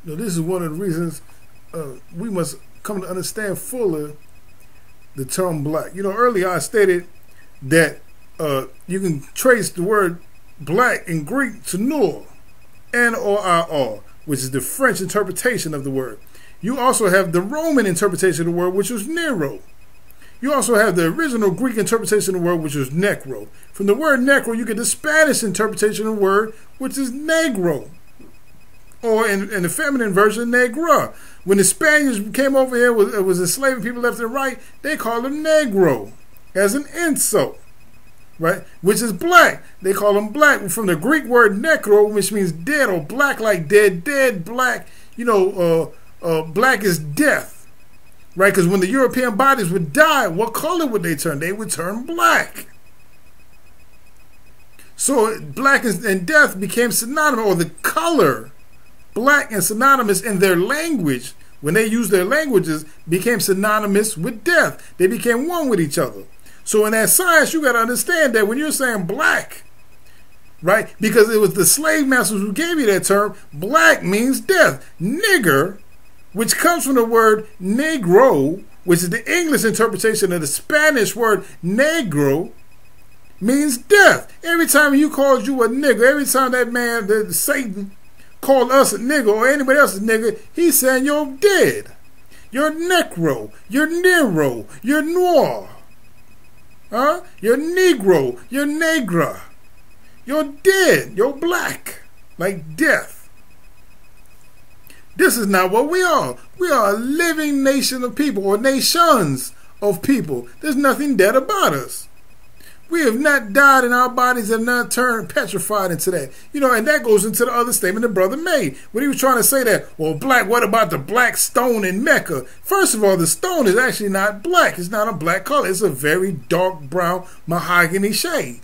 This is one of the reasons we must come to understand fuller the term black. Earlier I stated that you can trace the word black in Greek to noir, N-O-I-R, which is the French interpretation of the word. You also have the Roman interpretation of the word, which was Nero. You also have the original Greek interpretation of the word, which was necro. From the word necro, you get the Spanish interpretation of the word, which is negro. Or in the feminine version, negra. When the Spaniards came over here, it was enslaving people left and right, they called them negro as an insult, right? Which is black. They call them black from the Greek word necro, which means dead or black like dead, black. Black is death, right? Because when the European bodies would die, what color would they turn? They would turn black. So black and death became synonymous, or the color black and synonymous in their language, when they used their languages, became synonymous with death. They became one with each other. So in that science, you got to understand that when you're saying black, right, because it was the slave masters who gave you that term, black means death. Nigger, which comes from the word negro, which is the English interpretation of the Spanish word negro, means death. Every time you called you a nigger, every time that man, Satan, called us a nigger or anybody else a nigger, he's saying you're dead. You're necro. You're Nero. You're noir. Huh? You're negro. You're negra. You're dead. You're black. Like death. This is not what we are. We are a living nation of people, or nations of people. There's nothing dead about us. We have not died, and our bodies have not turned petrified into that. And that goes into the other statement the brother made. When he was trying to say that, well, black, what about the black stone in Mecca? First of all, the stone is actually not black. It's not a black color. It's a very dark brown mahogany shade.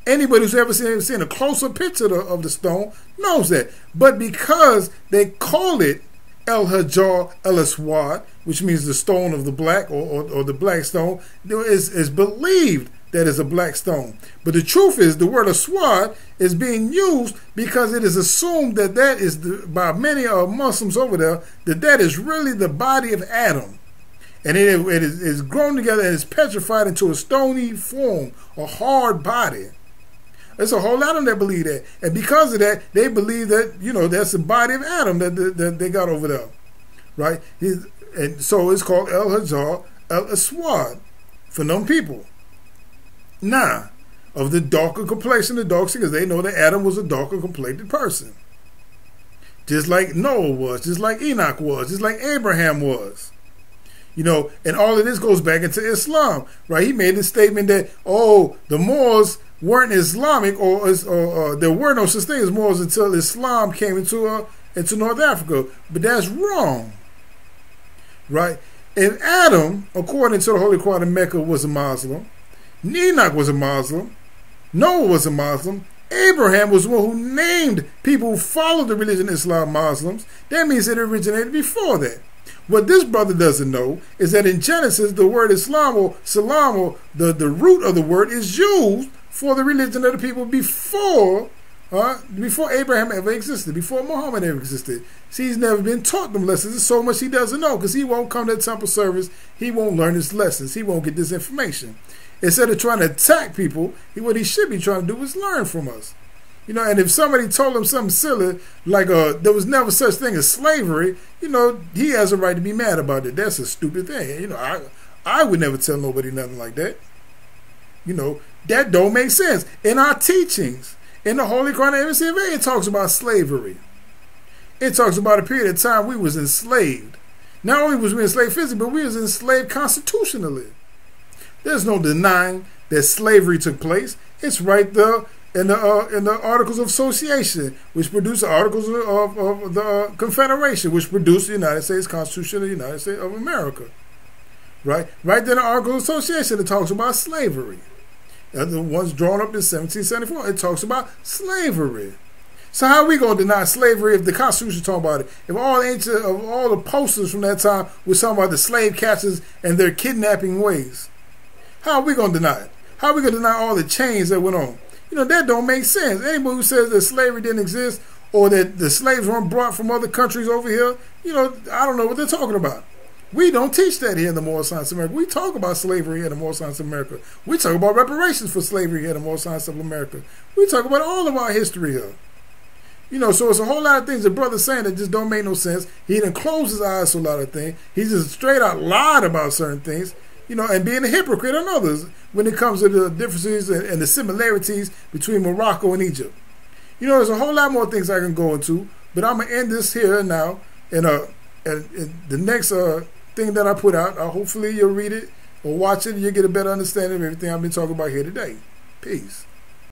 Anybody who's ever seen a closer picture of the stone knows that. But because they call it El Hajar El Aswad, which means the stone of the black, or the black stone, is believed that is a black stone. But the truth is, the word aswad is being used because it is assumed that is, by many Muslims over there, that is really the body of Adam. And it is grown together and is petrified into a stony form, a hard body. There's a whole lot of them that believe that. And because of that, they believe that, that's the body of Adam that they got over there. Right? And so it's called El Hajar El Aswad for them people. Now, of the darker complexion, the dark skin, because they know that Adam was a darker complected person. Just like Noah was, just like Enoch was, just like Abraham was. And all of this goes back into Islam, right? He made the statement that, the Moors weren't Islamic, or there were no such thing as Moors until Islam came into North Africa. But that's wrong, right? And Adam, according to the Holy Quran in Mecca, was a Muslim. Enoch was a Muslim. Noah was a Muslim. Abraham was one who named people who followed the religion of Islam Muslims. That means it originated before that. What this brother doesn't know is that in Genesis, the word Islam or Salam, or the root of the word, is used for the religion of the people before Abraham ever existed, before Muhammad ever existed. See, he's never been taught them lessons. There's so much he doesn't know, because he won't come to the temple service. He won't learn his lessons. He won't get this information. Instead of trying to attack people, what he should be trying to do is learn from us. And if somebody told him something silly, like there was never such thing as slavery, he has a right to be mad about it. That's a stupid thing. I would never tell nobody nothing like that. That don't make sense. In our teachings, in the Holy Quran and MCV, it talks about slavery. It talks about a period of time we was enslaved. Not only was we enslaved physically, but we was enslaved constitutionally. There's no denying that slavery took place. It's right there in the Articles of Association, which produced the Articles of the Confederation, which produced the United States Constitution of the United States of America. Right there in the Articles of Association, it talks about slavery. And the ones drawn up in 1774, it talks about slavery. So how are we going to deny slavery if the Constitution talking about it? If all the posters from that time were talking about the slave catchers and their kidnapping ways? How are we going to deny it? How are we going to deny all the chains that went on? That don't make sense. Anybody who says that slavery didn't exist, or that the slaves weren't brought from other countries over here. You know, I don't know what they're talking about. We don't teach that here in the Moral Science of America. We talk about slavery here in the Moral Science of America. We talk about reparations for slavery here in the Moral Science of America. We talk about all of our history here. You know, so it's a whole lot of things the brother's saying that just don't make no sense. He didn't close his eyes to a lot of things. He just straight out lied about certain things, you know, and being a hypocrite on others when it comes to the differences and the similarities between Morocco and Egypt. You know, there's a whole lot more things I can go into, but I'm going to end this here and now. And the next thing that I put out, hopefully you'll read it or watch it and you'll get a better understanding of everything I've been talking about here today. Peace.